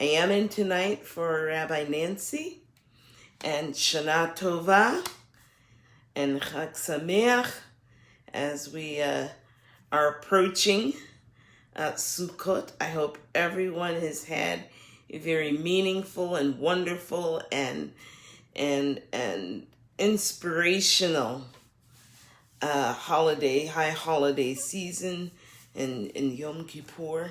I am in tonight for Rabbi Nancy, and Shana Tova and Chag Sameach as we are approaching Sukkot. I hope everyone has had a very meaningful and wonderful and inspirational high holiday season in Yom Kippur.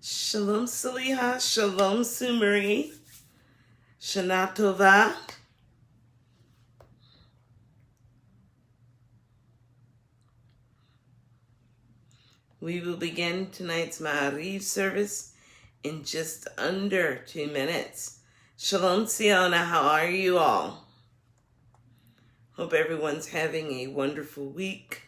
Shalom Saliha, Shalom Sumeri, Shana Tova. We will begin tonight's Maariv service in just under 2 minutes. Shalom Siona, how are you all? Hope everyone's having a wonderful week.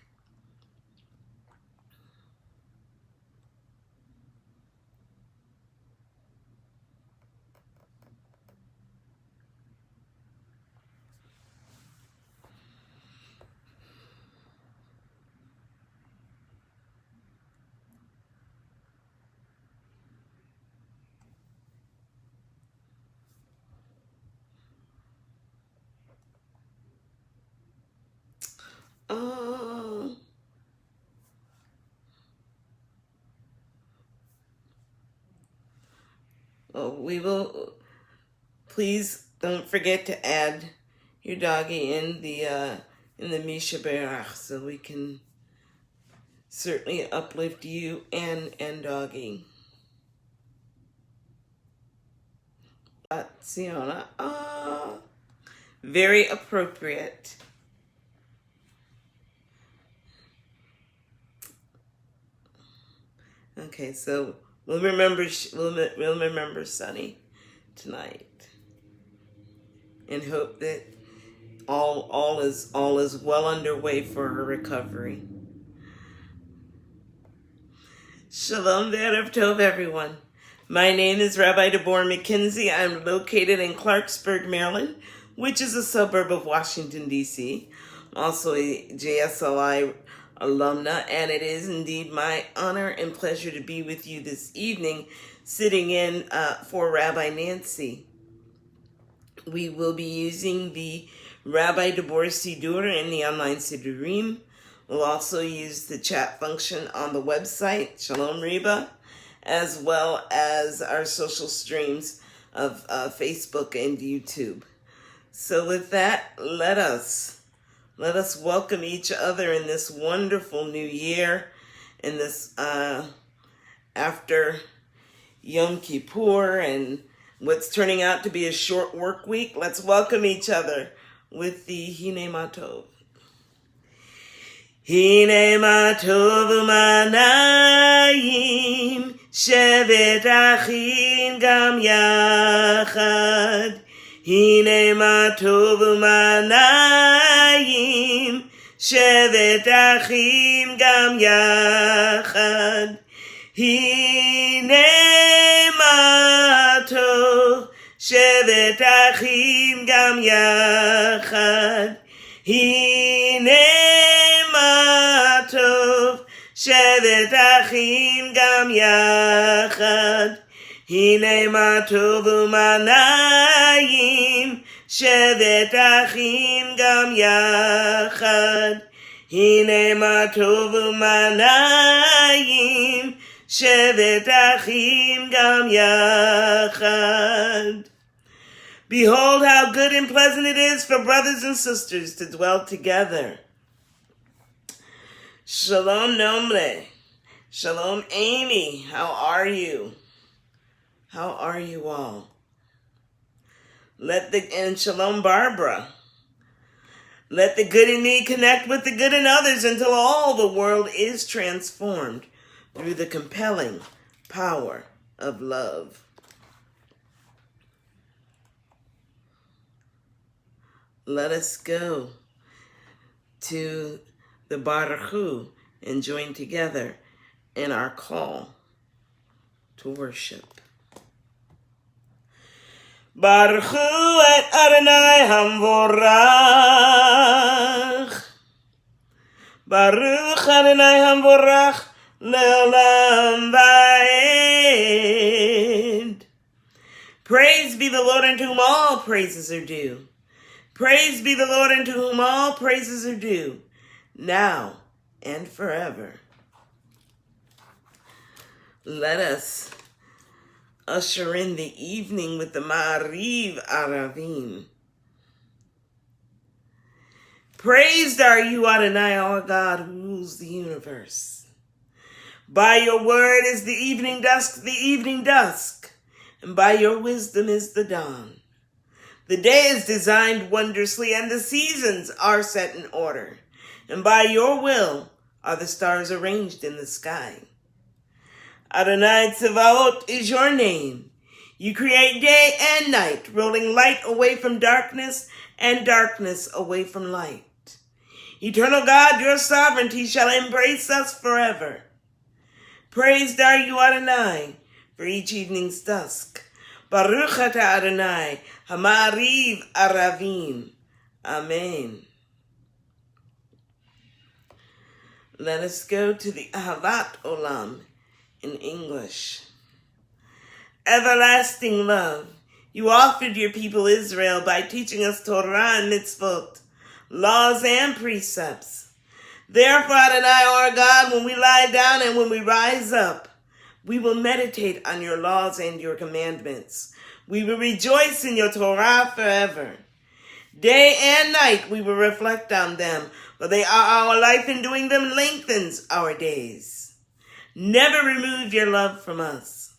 We will, please don't forget to add your doggy in the Misha Berach so we can certainly uplift you and doggy. Siona, very appropriate. Okay, so we'll remember Sonny tonight, and hope that all is well underway for her recovery. Shalom Ve'erev Tov, everyone. My name is Rabbi Deborah McKenzie. I'm located in Clarksburg, Maryland, which is a suburb of Washington, D.C. I'm also a JSLI alumna, and it is indeed my honor and pleasure to be with you this evening, sitting in for Rabbi Nancy. We will be using the Rabbi Deborah Sidur in the online Sidurim. We'll also use the chat function on the website, Shalom Reba, as well as our social streams of Facebook and YouTube. So with that, let us welcome each other in this wonderful new year, in this after Yom Kippur and what's turning out to be a short work week. Let's welcome each other with the Hine Matov. Hine Matov Umanayim Shevet Achim Gam Yachad. Hine Matov Umanayim Shevet Achim Gam Yachad. Hine Matov Shevet Achim Gam Yachad. Hine Matov Shevet Achim Gam Yachad. Hine Matov Umanayim Shevet Achim Gam Yachad. Hine Matov Umanayim Shevet Achim Gam Yachad. Behold how good and pleasant it is for brothers and sisters to dwell together. Shalom Nombre. Shalom Amy. How are you? How are you all? And Shalom Barbara. Let the good in me connect with the good in others until all the world is transformed through the compelling power of love. Let us go to the Baruch Hu and join together in our call to worship. Baruch Hu et Adonai Hamvorach. Baruch Adonai Hamvorach le'olam va'ed. Praise be the Lord unto whom all praises are due. Praise be the Lord unto whom all praises are due, now and forever. Let us usher in the evening with the Maariv Aravim. Praised are you, Adonai, our God, who rules the universe. By your word is the evening dusk, and by your wisdom is the dawn. The day is designed wondrously, and the seasons are set in order. And by your will are the stars arranged in the sky. Adonai Tzevaot is your name. You create day and night, rolling light away from darkness and darkness away from light. Eternal God, your sovereignty shall embrace us forever. Praised are you, Adonai, for each evening's dusk. Baruch atah Adonai, Maariv Aravim. Amen. Let us go to the Ahavat Olam in English. Everlasting love, you offered your people Israel by teaching us Torah and mitzvot, laws and precepts. Therefore, Adonai, our God, when we lie down and when we rise up, we will meditate on your laws and your commandments. We will rejoice in your Torah forever. Day and night we will reflect on them, for they are our life, and doing them lengthens our days. Never remove your love from us.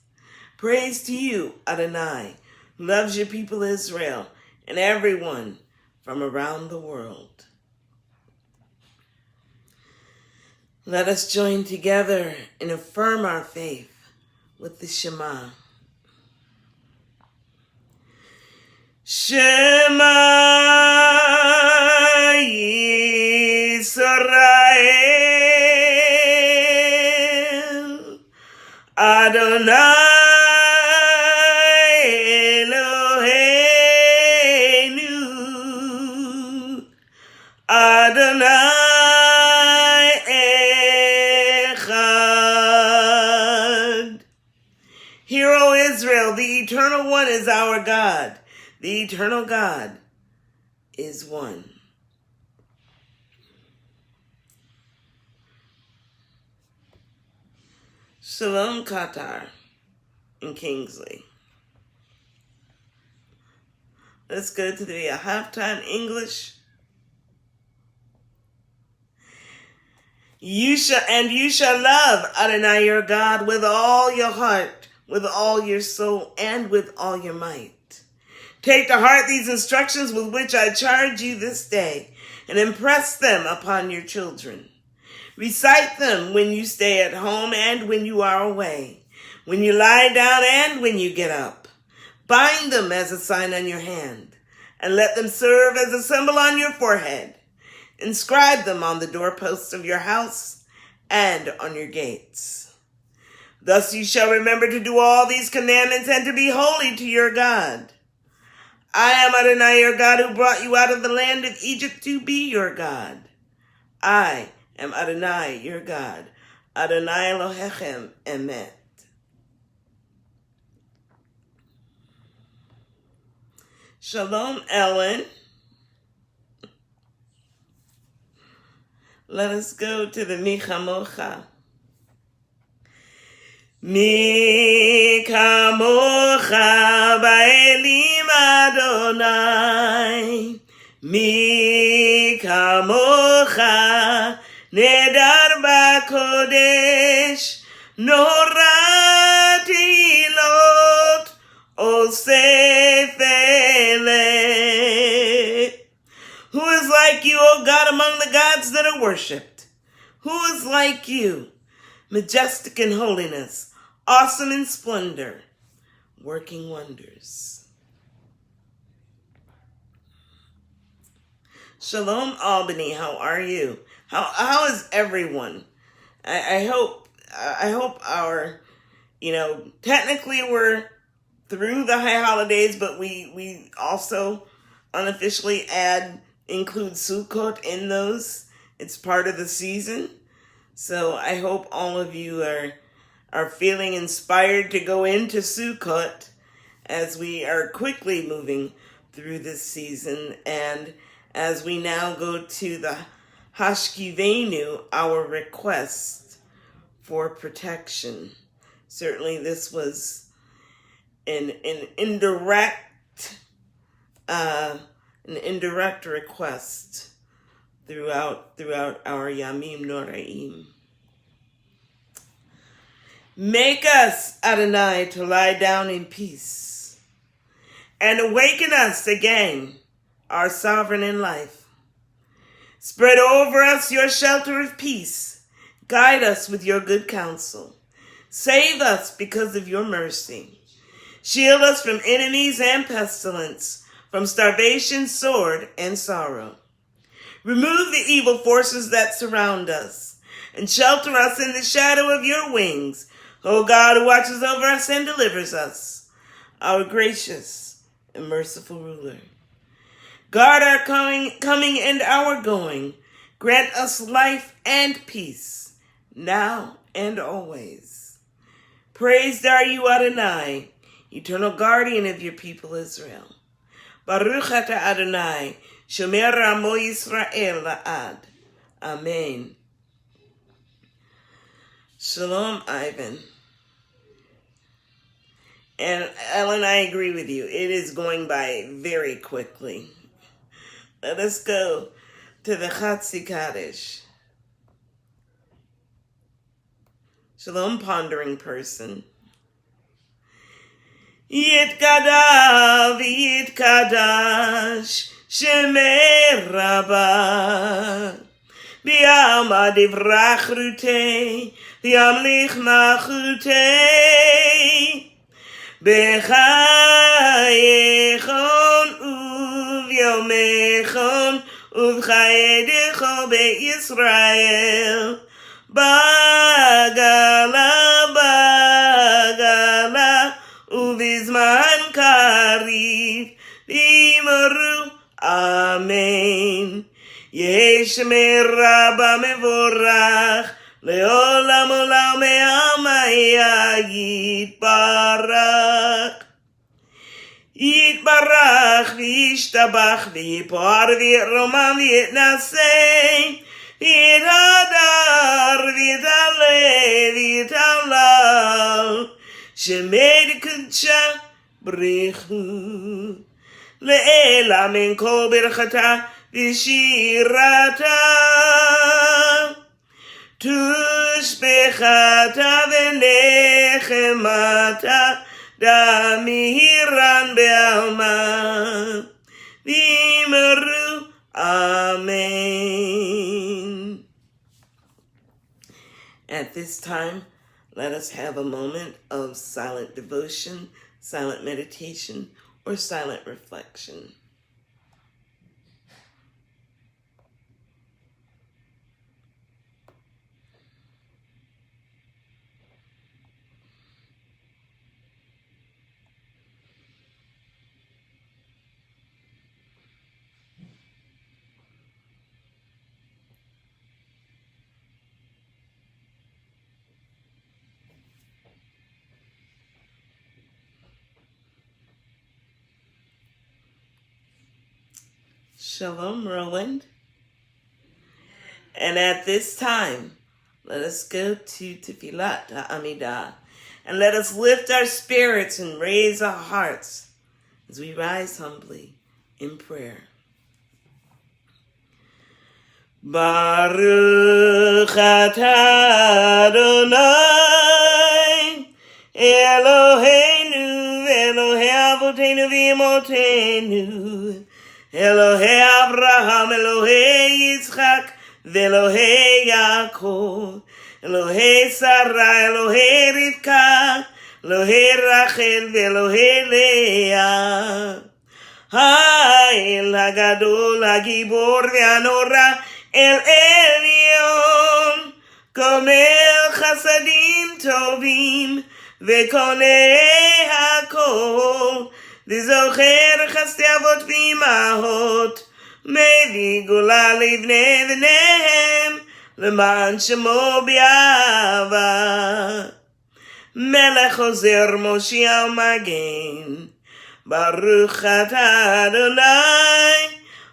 Praise to you, Adonai, who loves your people Israel and everyone from around the world. Let us join together and affirm our faith with the Shema. Shema Yisrael, Adonai Eloheinu, Adonai Echad. Hear, O Israel, the Eternal One is our God. The Eternal God is one. Shalom Qatar in Kingsley. Let's go to the halftime English. You shall love Adonai your God with all your heart, with all your soul, and with all your might. Take to heart these instructions with which I charge you this day, and impress them upon your children. Recite them when you stay at home and when you are away, when you lie down and when you get up. Bind them as a sign on your hand, and let them serve as a symbol on your forehead. Inscribe them on the doorposts of your house and on your gates. Thus you shall remember to do all these commandments and to be holy to your God. I am Adonai your God, who brought you out of the land of Egypt to be your God. I am Adonai your God. Adonai Elohechem Emet. Shalom, Ellen. Let us go to the Michamocha. Mi kamocha ba'elim Adonai. Mi kamocha nedar ba'kodesh. Norati lot osefele. Who is like you, O God, among the gods that are worshipped? Who is like you, majestic in holiness, awesome in splendor, working wonders? Shalom, Albany. How are you? How is everyone? I hope our, technically we're through the high holidays, but we also unofficially include Sukkot in those. It's part of the season. So I hope all of you are feeling inspired to go into Sukkot as we are quickly moving through this season, and as we now go to the Hashkivenu, our request for protection. Certainly this was an indirect request throughout our Yamim Noraim. Make us, Adonai, to lie down in peace, and awaken us again, our sovereign in life. Spread over us your shelter of peace. Guide us with your good counsel. Save us because of your mercy. Shield us from enemies and pestilence, from starvation, sword, and sorrow. Remove the evil forces that surround us, and shelter us in the shadow of your wings, O God, who watches over us and delivers us, our gracious and merciful ruler. Guard our coming and our going. Grant us life and peace, now and always. Praised are you, Adonai, eternal guardian of your people Israel. Baruch atah Adonai, shomer amo Yisrael la'ad. Amen. Shalom, Ivan. And Ellen, I agree with you. It is going by very quickly. Let us go to the Chatzi Kaddish. Shalom, pondering person. Yitkadav yitkadash shemei rabah b'yama divrach rutei b'yamlich nachutei b'chayechon uvyomechon uvchayedecho be'Yisrael bagala ubizman kariv v'yimaru amen. Yeshmei Rabba mevorach leolam olam me'amaya yitbarach v'yishtabach v'yipar v'yitromam v'yitnasei v'yithadar v'yitale v'yitalal shemei d'kudsha brichu le'ela min kol birchata v'shirata tushbechata v'nechemata damihiran be'alma v'yimaru amen. At this time, let us have a moment of silent devotion, silent meditation, or silent reflection. Shalom, Roland. And at this time, let us go to Tefillat HaAmidah. And let us lift our spirits and raise our hearts as we rise humbly in prayer. Baruch atah Adonai Eloheinu Elohei Avoteinu v'Imotenu Elohei Avraham Elohei Yitzchak v'Elohei Yaakov Elohei Sarah Elohei Rivka Elohei Rachel v'Elohei Leah Ha'el Hagadol Hagibor v'Hanora El Elyon Gomel Chasadim Tovim V'Konei HaKol V'Zocher Chasdei Avot V'Imahot Mevi Gula Livnei V'Nehem L'man Shemo B'Yava Melech Ozer Moshiach Magen Baruch atah Adonai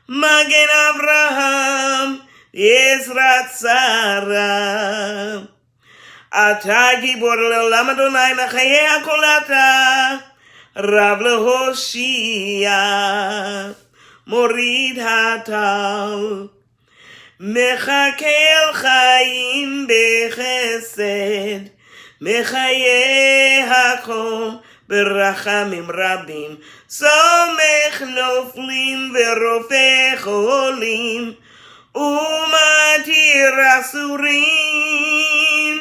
Magen Avraham Yezrat Sarah Atah Gibor Le'olam Adonai Mechayeh HaKol Atah Rav Lehoshia Morid Hatal Mechakel Chaim Bechesed Mechayeh HaKol ברחמים רבים, סומך נופלים ורופא חולים, ומתיר אסורים,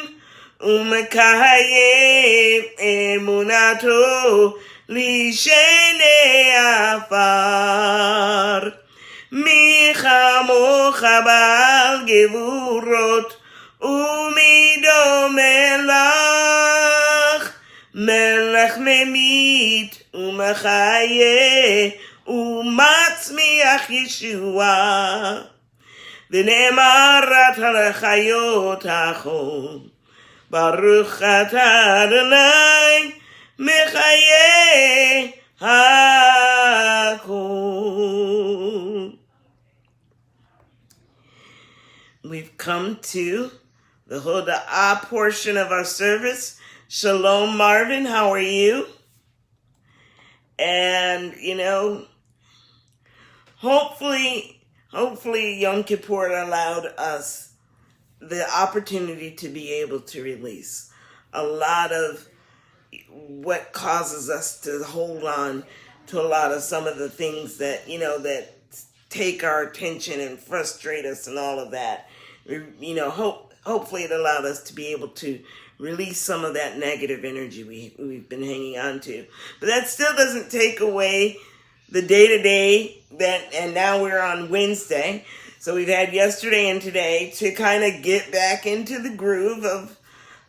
ומקיים אמונתו לישני עפר. מי כמוך בעל גבורות, ומי דומה לך, מלך ממית ומחיה ומצמיח ישועה ונאמר אתה לחיות החול ברוך אתה אדוני מחיה הכל. We've come to the Hoda'ah portion of our service. Shalom, Marvin, how are you? And, hopefully Yom Kippur allowed us the opportunity to be able to release a lot of what causes us to hold on to a lot of some of the things that, that take our attention and frustrate us and all of that. Hopefully it allowed us to be able to release some of that negative energy we've been hanging on to. But that still doesn't take away the day-to-day and now we're on Wednesday. So we've had yesterday and today to kind of get back into the groove of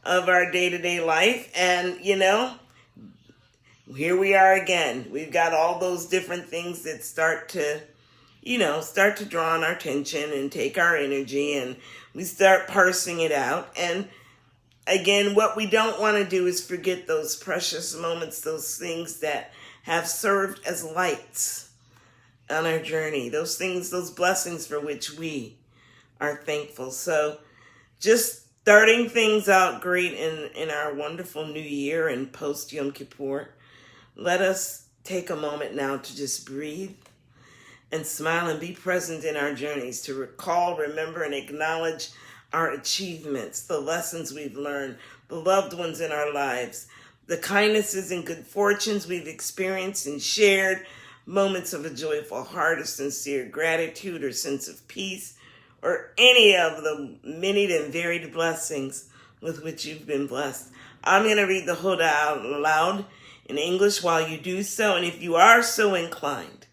our day-to-day life. And, here we are again. We've got all those different things that start to draw on our attention and take our energy, and we start parsing it out. And again, what we don't want to do is forget those precious moments, those things that have served as lights on our journey, those things, those blessings for which we are thankful. So just starting things out great in our wonderful new year and post Yom Kippur, let us take a moment now to just breathe and smile and be present in our journeys, to recall, remember, and acknowledge our achievements, the lessons we've learned, the loved ones in our lives, the kindnesses and good fortunes we've experienced and shared, moments of a joyful heart, a sincere gratitude or sense of peace, or any of the many and varied blessings with which you've been blessed. I'm going to read the Hoda out loud in English while you do so, and if you are so inclined,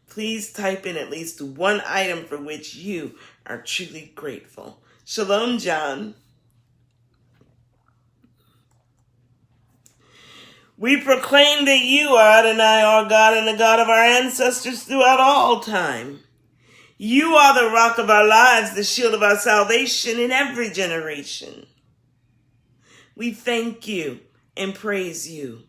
please type in at least one item for which you are truly grateful. Shalom, John. We proclaim that you are Adonai, our God, and the God of our ancestors throughout all time. You are the rock of our lives, the shield of our salvation in every generation. We thank you and praise you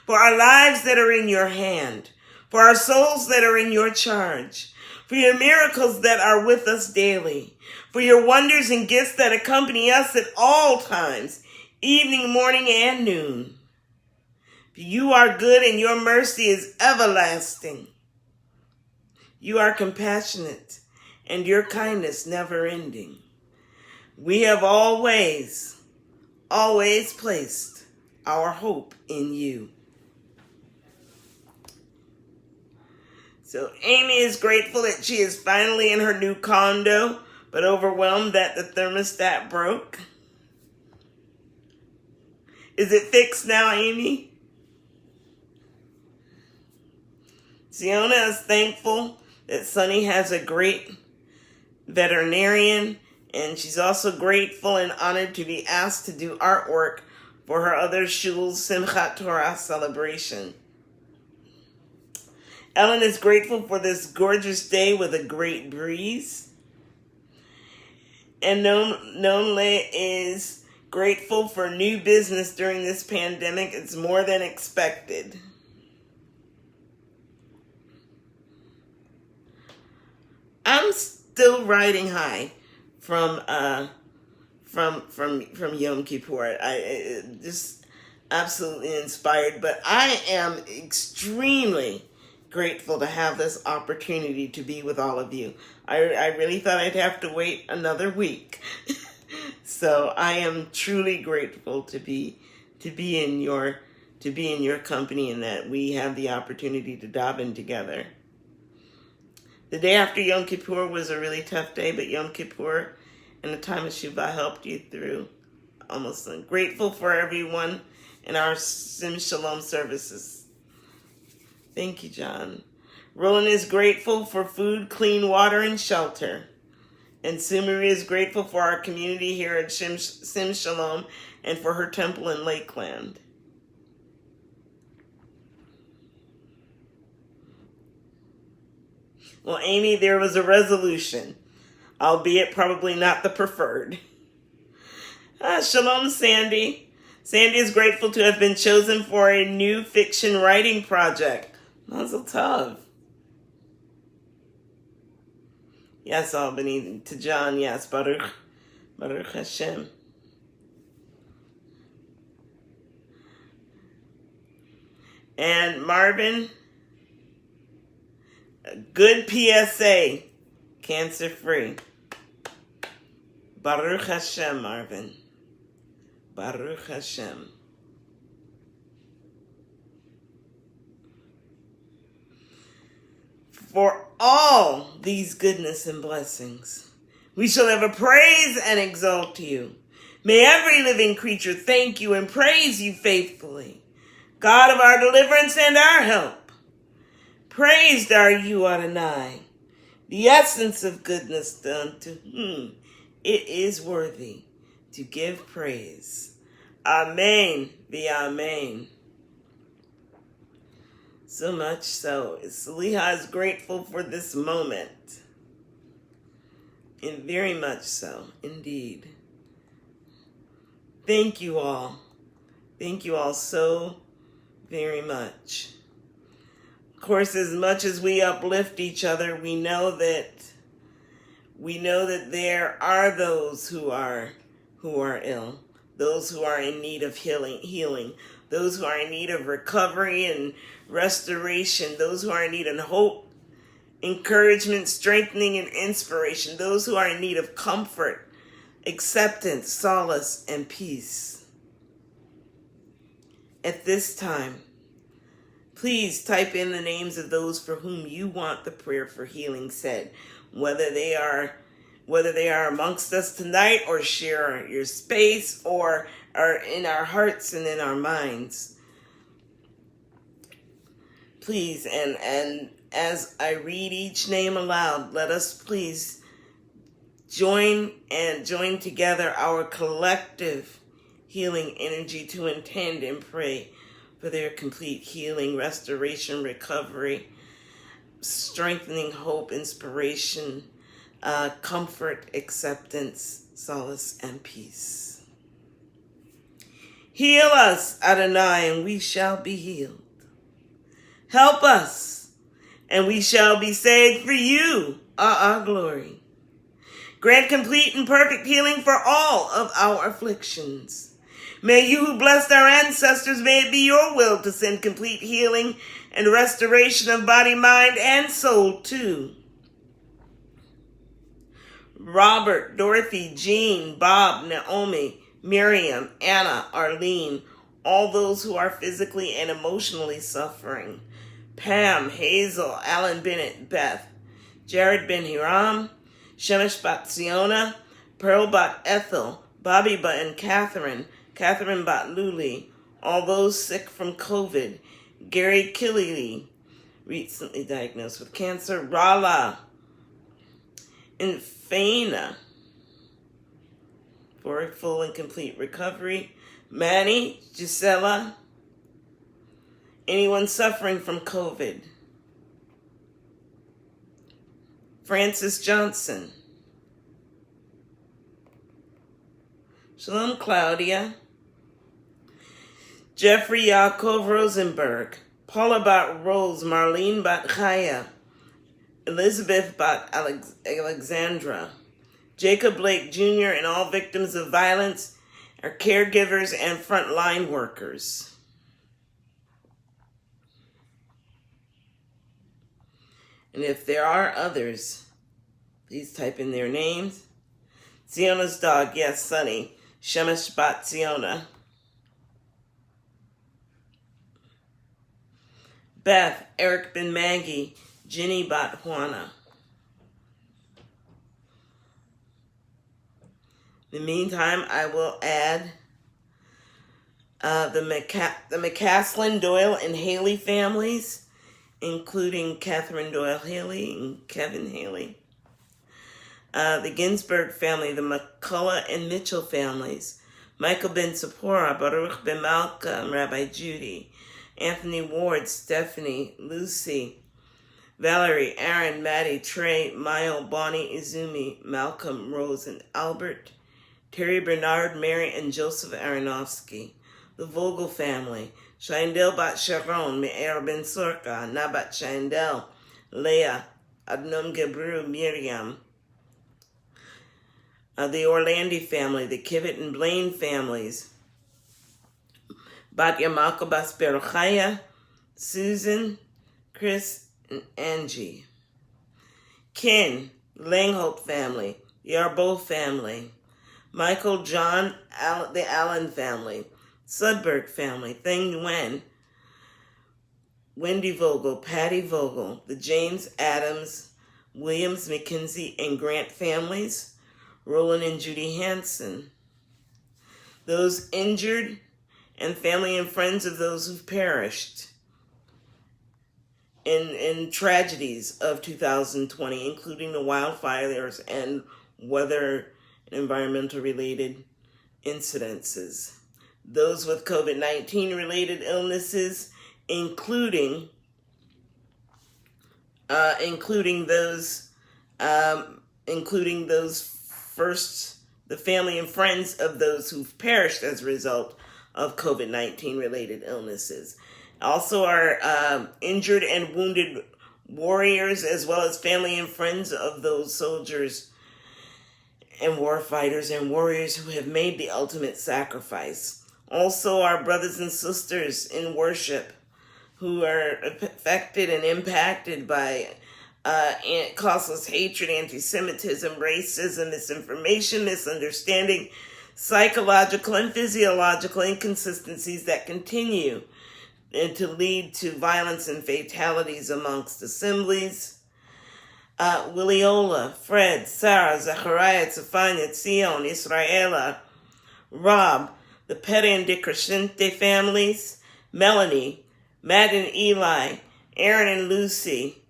for our lives that are in your hand, for our souls that are in your charge, for your miracles that are with us daily, for your wonders and gifts that accompany us at all times, evening, morning, and noon. You are good and your mercy is everlasting. You are compassionate and your kindness never ending. We have always placed our hope in you. So Amy is grateful that she is finally in her new condo, but overwhelmed that the thermostat broke. Is it fixed now, Amy? Siona is thankful that Sunny has a great veterinarian, and she's also grateful and honored to be asked to do artwork for her other shul's Simchat Torah celebration. Ellen is grateful for this gorgeous day with a great breeze. And Nonle is grateful for new business during this pandemic. It's more than expected. I'm still riding high from Yom Kippur. I just absolutely inspired, but I am extremely grateful to have this opportunity to be with all of you. I really thought I'd have to wait another week. So I am truly grateful to be in your company and that we have the opportunity to daven together. The day after Yom Kippur was a really tough day, but Yom Kippur and the time of Shiva helped you through. Almost grateful for everyone in our Sim Shalom services. Thank you, John. Roland is grateful for food, clean water, and shelter. And Sumeri is grateful for our community here at Sim Shalom and for her temple in Lakeland. Well, Amy, there was a resolution, albeit probably not the preferred. Shalom, Sandy. Sandy is grateful to have been chosen for a new fiction writing project. Mazel tov. Yes, Albany. To John, yes. Baruch Hashem. And Marvin, good PSA, cancer-free. Baruch Hashem, Marvin. Baruch Hashem. For all these goodness and blessings, we shall ever praise and exalt you. May every living creature thank you and praise you faithfully. God of our deliverance and our help. Praised are you, Adonai, the essence of goodness done to whom it is worthy to give praise. Amen, be amen. So much so, Saliha is grateful for this moment. And very much so, indeed. Thank you all. Thank you all so very much. Of course, as much as we uplift each other, we know that there are those who are ill, those who are in need of healing, those who are in need of recovery and restoration, those who are in need of hope, encouragement, strengthening, and inspiration, those who are in need of comfort, acceptance, solace, and peace. At this time, please type in the names of those for whom you want the prayer for healing said, whether they are amongst us tonight or share your space or are in our hearts and in our minds. Please, and as I read each name aloud, let us please join together our collective healing energy to intend and pray for their complete healing, restoration, recovery, strengthening, hope, inspiration, comfort, acceptance, solace, and peace. Heal us, Adonai, and we shall be healed. Help us, and we shall be saved, for you are our glory. Grant complete and perfect healing for all of our afflictions. May you who blessed our ancestors, may it be your will to send complete healing and restoration of body, mind, and soul too. Robert, Dorothy, Jean, Bob, Naomi, Miriam, Anna, Arlene, all those who are physically and emotionally suffering. Pam, Hazel, Alan Bennett, Beth, Jared Ben Hiram, Shemesh Bat Ziona, Pearl Bat Ethel, Bobby Bat and Catherine Bat Luli, all those sick from COVID, Gary Killily, recently diagnosed with cancer, Rala, and Faina, for a full and complete recovery, Manny, Gisela, anyone suffering from COVID, Francis Johnson, Shalom Claudia, Jeffrey Yaakov Rosenberg, Paula Bat Rose, Marlene Bat Chaya, Elizabeth Bat Alexandra, Jacob Blake Jr., and all victims of violence, our caregivers and frontline workers. And if there are others, please type in their names. Ziona's dog, yes, Sonny, Shemesh Bat Ziona. Beth, Eric Ben Maggie, Ginny Bat Juana. In the meantime, I will add the McCaslin, Doyle, and Haley families, including Catherine Doyle Haley and Kevin Haley. The Ginsburg family, the McCullough and Mitchell families, Michael Ben Sephora, Baruch Ben Malcolm, Rabbi Judy, Anthony Ward, Stephanie, Lucy, Valerie, Aaron, Maddie, Trey, Mayo, Bonnie, Izumi, Malcolm, Rose, and Albert, Terry Bernard, Mary, and Joseph Aronofsky, the Vogel family, Shaindel Bat Sharon, Me'er Ben Sorka, Nabat Shaindel, Leah, Adnom Gebru, Miriam, the Orlandi family, the Kivett and Blaine families, Bat Yamako Bas Beruchaya, Susan, Chris, and Angie. Ken, Langhope family, the Arbo family, Michael, John, the Allen family, Sudberg family, Thing Nguyen, Wendy Vogel, Patty Vogel, the James Adams, Williams, McKenzie, and Grant families, Roland and Judy Hanson, those injured, and family and friends of those who've perished in tragedies of 2020, including the wildfires and weather and environmental related incidences. Those with COVID-19 related illnesses, including those first, the family and friends of those who've perished as a result of COVID-19 related illnesses. Also our injured and wounded warriors, as well as family and friends of those soldiers and war fighters and warriors who have made the ultimate sacrifice. Also our brothers and sisters in worship who are affected and impacted by causeless hatred, anti-Semitism, racism, misinformation, misunderstanding, psychological and physiological inconsistencies that continue and to lead to violence and fatalities amongst assemblies. Williola, Fred, Sarah, Zachariah, Tzefania, Tzion, Israela, Rob, the Pere and DeCrescente families, Melanie, Matt and Eli, Aaron and Lucy,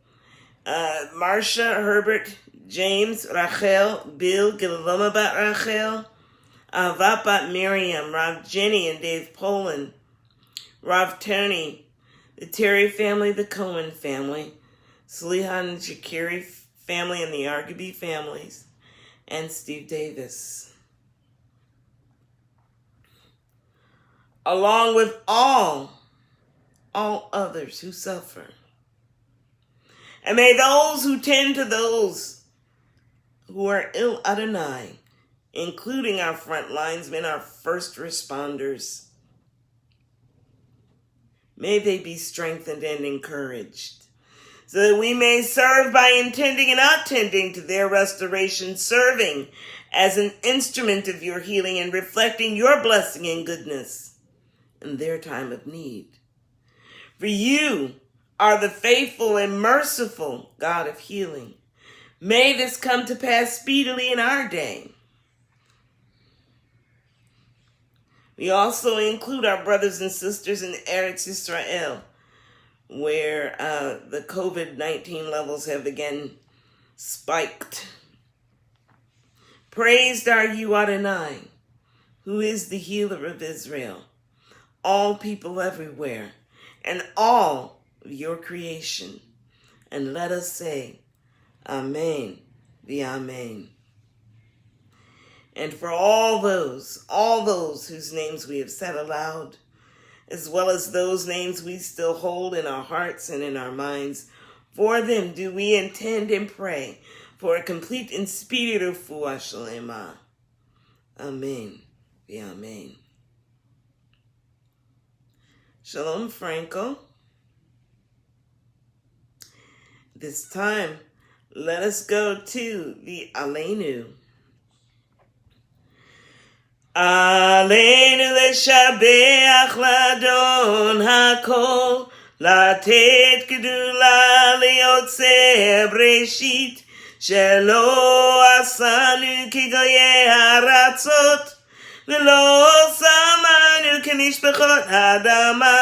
Marcia, Herbert, James, Rachel, Bill, Gilaloma Bat Rachel, Avat Bat Miriam, Rav Jenny and Dave Poland, Rav Tony, the Terry family, the Cohen family, Saliha and Shakiri family and the Argaby families, and Steve Davis. Along with all others who suffer. And may those who tend to those who are ill Adonai including our front linesmen, our first responders. May they be strengthened and encouraged, so that we may serve by intending and attending to their restoration, serving as an instrument of your healing and reflecting your blessing and goodness in their time of need. For you are the faithful and merciful God of healing. May this come to pass speedily in our day. We also include our brothers and sisters in Eretz Israel, where the COVID-19 levels have again spiked. Praised are you, Adonai, who is the healer of Israel, all people everywhere, and all of your creation. And let us say, Amen, the Amen. And for all those whose names we have said aloud, as well as those names we still hold in our hearts and in our minds, for them do we intend and pray for a complete and speedy refuah shlema. Amen. The Amen. Shalom, Franco. This time, let us go to the Aleinu. Aleinu leshabeach ladon hakol, latet gedula liotze breshit, shelo asanu kigoye haratzot, velo samanu kemishpachot hadama,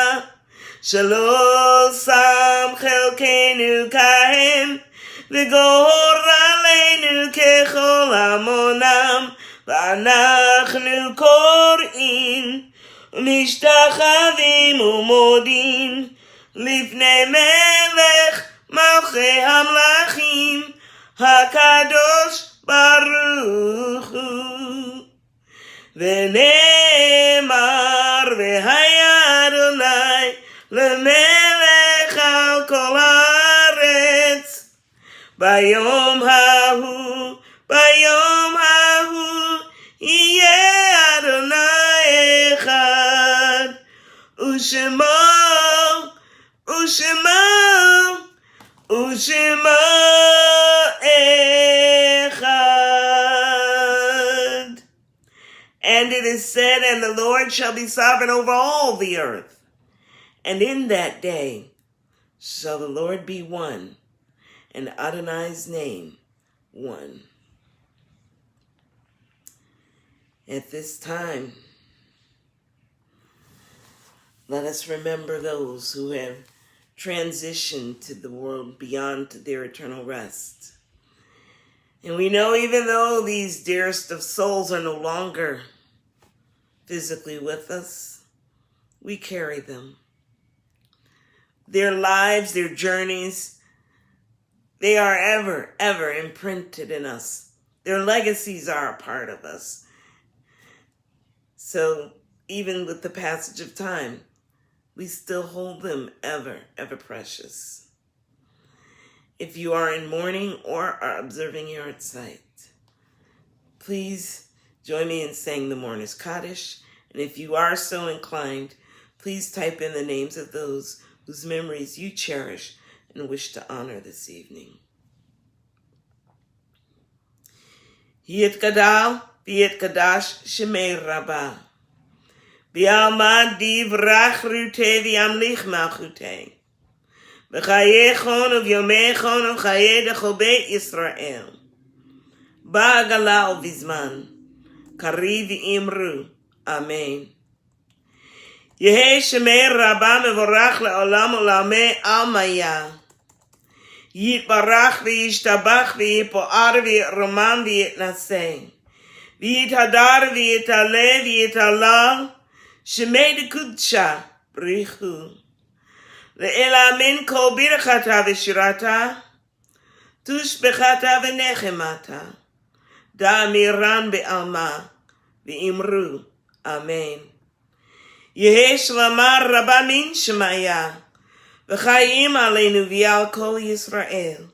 shelo sam chelkenu kahen, v'gor aleinu kechol amonam, ואנחנו קוראים ומשתחווים ומודים לפני מלך מלכי המלכים הקדוש ברוך הוא. ונאמר והיה אדוני למלך על כל הארץ ביום ההוא יהיה אדוני אחד, ושמו אחד. And it is said, and the Lord shall be sovereign over all the earth. And in that day shall the Lord be one, and Adonai's name one. At this time, let us remember those who have transitioned to the world beyond to their eternal rest. And we know even though these dearest of souls are no longer physically with us, we carry them. Their lives, their journeys, they are ever, ever imprinted in us. Their legacies are a part of us. So even with the passage of time, we still hold them ever, ever precious. If you are in mourning or are observing your sight, please join me in saying the Mourner's Kaddish. And if you are so inclined, please type in the names of those whose memories you cherish and wish to honor this evening. Yitkadal V'yitkadash Shemei Rabbah. V'yalmad divrach rutei v'yamlich malchutei. V'chayechon uv'yomechon uv'chayei dechol beit Yisrael. Ba'agala uv'izman. Kari v'imru. Amen. Yehei Shemei Rabbah mevorach le'olam u'lamei almaya. Yitbarach v'yishtabach v'yipo'ar v'yitroman v'yitnasei. V'yithadar v'yitale v'yitalal shemei dekudsha brichu le'elamin kol birachata v'shirata tushbechata v'nechemata da'amiran be'alma v'imru amen. Yehei shlamar rabba min shemaya v'chayim aleinu v'yal kol Yisrael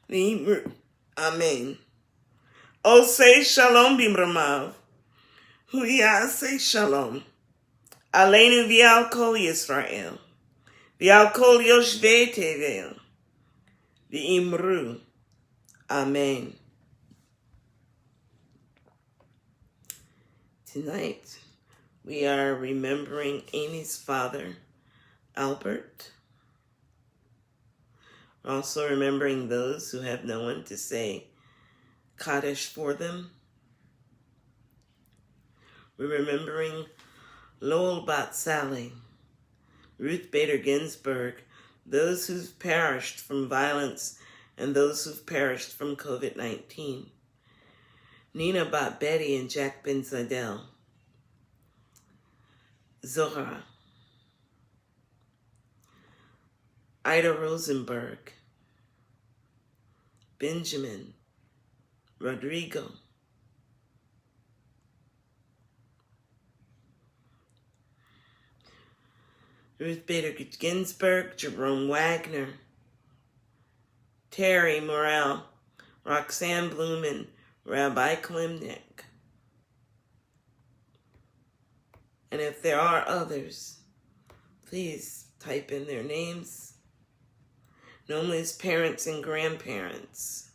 v'imru amen. Osei Shalom Bimramav. Hu Yaseh Shalom. Aleinu v'al kol Yisrael. V'al kol Yoshvei Tevel. V'imru. Amen. Tonight, we are remembering Amy's father, Albert. We're also remembering those who have no one to say Kaddish for them. We're remembering Lowell Bat Sally, Ruth Bader Ginsburg, those who've perished from violence and those who've perished from COVID-19. Nina Bat Betty and Jack Ben Zadel. Zohar. Ida Rosenberg. Benjamin. Rodrigo. Ruth Bader Ginsburg, Jerome Wagner, Terry Morrell, Roxanne Blumen, Rabbi Klimnik. And if there are others, please type in their names, normally as parents and grandparents.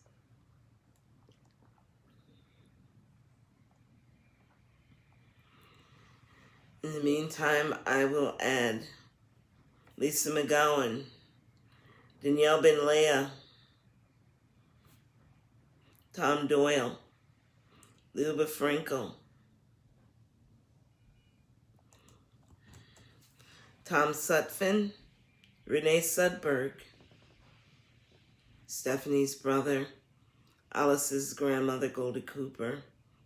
In the meantime, I will add Lisa McGowan, Danielle Ben Leah, Tom Doyle, Luba Frankel, Tom Sutphin, Renee Sudberg, Stephanie's brother, Alice's grandmother Goldie Cooper,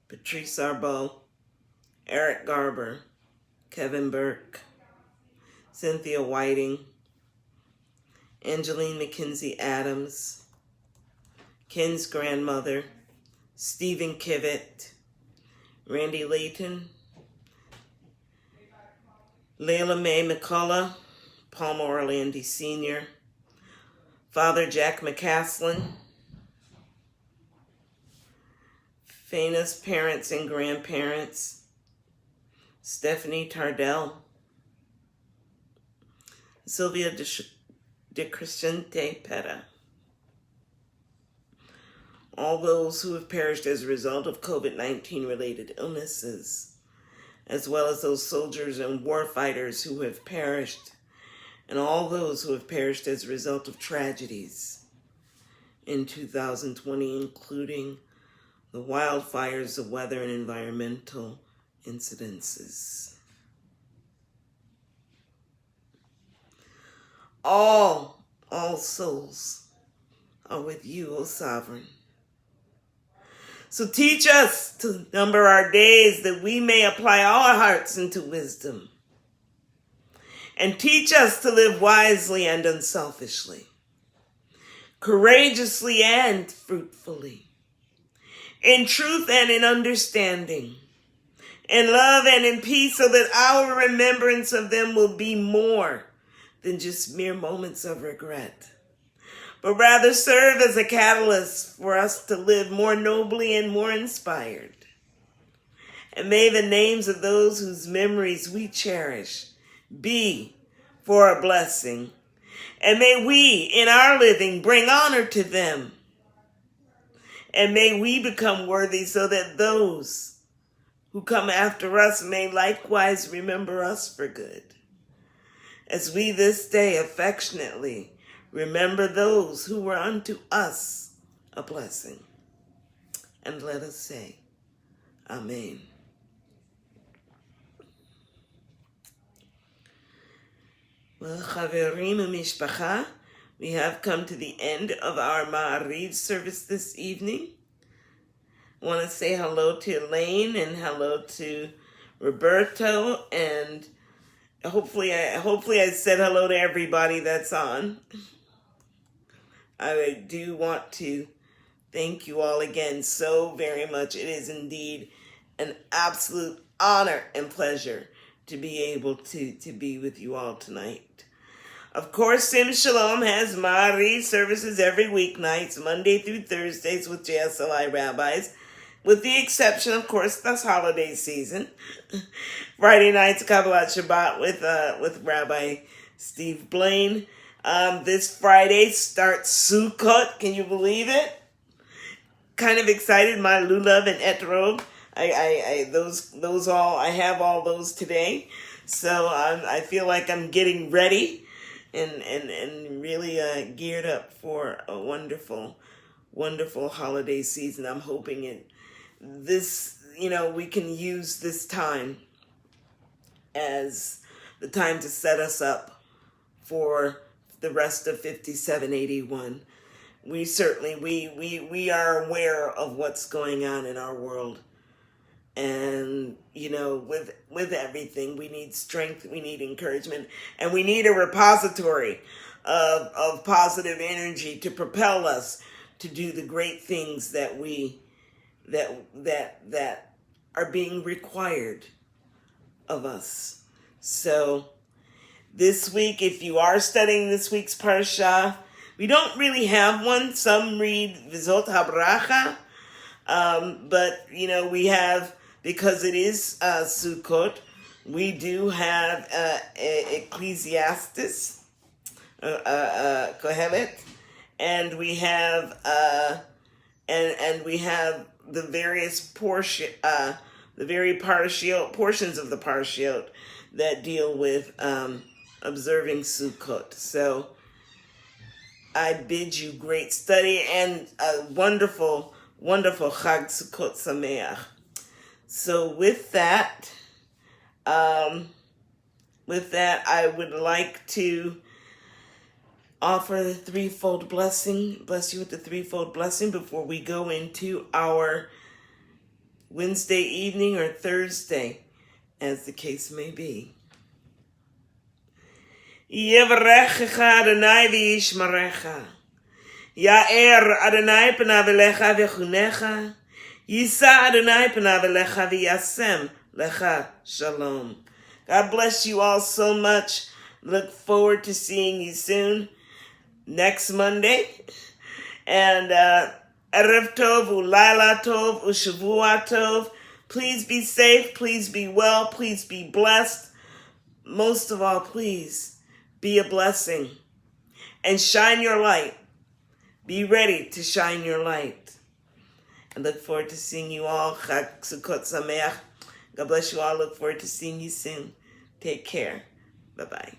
Patrice Arbeau, Eric Garber, Kevin Burke, Cynthia Whiting, Angeline McKenzie Adams, Ken's grandmother, Stephen Kivett, Randy Layton, Layla Mae McCullough, Palmer Orlandi Sr., Father Jack McCaslin, Faina's parents and grandparents, Stephanie Tardell, Sylvia de Crescente Pera. All those who have perished as a result of COVID-19 related illnesses, as well as those soldiers and warfighters who have perished, and all those who have perished as a result of tragedies in 2020, including the wildfires, the weather, and environmental incidences. All souls are with you, O Sovereign. So teach us to number our days that we may apply our hearts into wisdom. And teach us to live wisely and unselfishly, courageously and fruitfully, in truth and in understanding, in love and in peace, so that our remembrance of them will be more than just mere moments of regret, but rather serve as a catalyst for us to live more nobly and more inspired. And may the names of those whose memories we cherish be for a blessing. And may we, in our living, bring honor to them. And may we become worthy so that those who come after us may likewise remember us for good. As we this day affectionately remember those who were unto us a blessing. And let us say, Amen. Well, Chaverim u'Mishpacha, we have come to the end of our Maariv service this evening. I want to say hello to Elaine and hello to Roberto, and hopefully I said hello to everybody that's on. I do want to thank you all again so very much. It is indeed an absolute honor and pleasure to be able to be with you all tonight. Of course, Sim Shalom has Maariv services every weeknights, Monday through Thursdays with JSLI rabbis, with the exception, of course, that's holiday season. Friday night's Kabbalat Shabbat with Rabbi Steve Blaine. This Friday starts Sukkot. Can you believe it? Kind of excited. My lulav and etrog. I have all those today. So I feel like I'm getting ready and really geared up for a wonderful, wonderful holiday season. I'm hoping we can use this time as the time to set us up for the rest of 5781. We certainly, we are aware of what's going on in our world. And, with everything, we need strength, we need encouragement, and we need a repository of positive energy to propel us to do the great things that that are being required of us. So this week, if you are studying this week's parsha, we don't really have one. Some read Vizot HaBracha, but we have, because it is Sukkot, we do have Ecclesiastes, Kohelet, and we have and we have the various portions of the parshiot that deal with observing Sukkot. So I bid you great study and a wonderful, wonderful Chag Sukkot Sameach. So with that, I would like to offer the threefold blessing. Bless you with the threefold blessing before we go into our Wednesday evening or Thursday, as the case may be. Yevarechecha Adonai v'yishmerecha. Ya'er Adonai panav elecha v'chunecha. Yisa Adonai panav elecha v'yasem lecha shalom. God bless you all so much. Look forward to seeing you soon, next Monday. And Erev Tov, Ulayla Tov, Ushavua Tov. Please be safe, please be well, please be blessed. Most of all, please be a blessing and shine your light. Be ready to shine your light. I look forward to seeing you all. Chag Sukkot Sameach. God bless you all. Look forward to seeing you soon. Take care. Bye-bye.